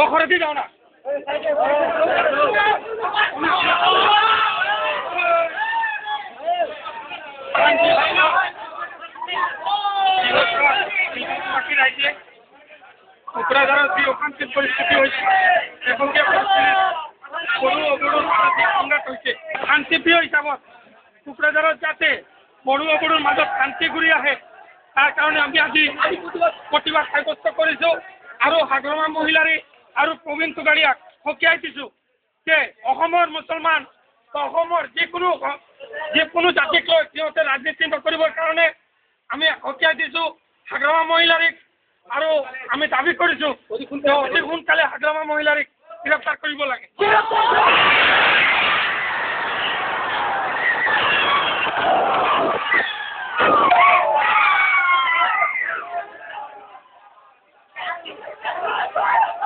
ঘরে দিয়ে যাও না কোকরাঝারের যে অশান্তির পরিস্থিতি হয়েছে এবং যে গরু অবরোধ সংঘাত হয়েছে শান্তিপ্রিয় হিসাবত কোকরাঝারের যাতে গরু অবরোধ মাজত শান্তি ঘূৰি আহে তাৰ কাৰণে আমি আজি প্ৰতিবাদ সাব্যস্ত কৰিছোঁ আৰু হাগ্ৰামা মহিলাৰী আৰু প্ৰবীণ তুগাৰীয়াক সকীয়াই দিছোঁ যে অসমৰ মুছলমান বা অসমৰ যিকোনো জাতিক লৈ সিহঁতে ৰাজনীতি নকৰিবৰ কাৰণে আমি সকীয়াই দিছোঁ হাগ্ৰামা মহিলাৰীক আৰু আমি দাবী কৰিছোঁ অতি সোনকালে হাগ্ৰামা মহিলাৰীক গ্ৰেপ্তাৰ কৰিব লাগে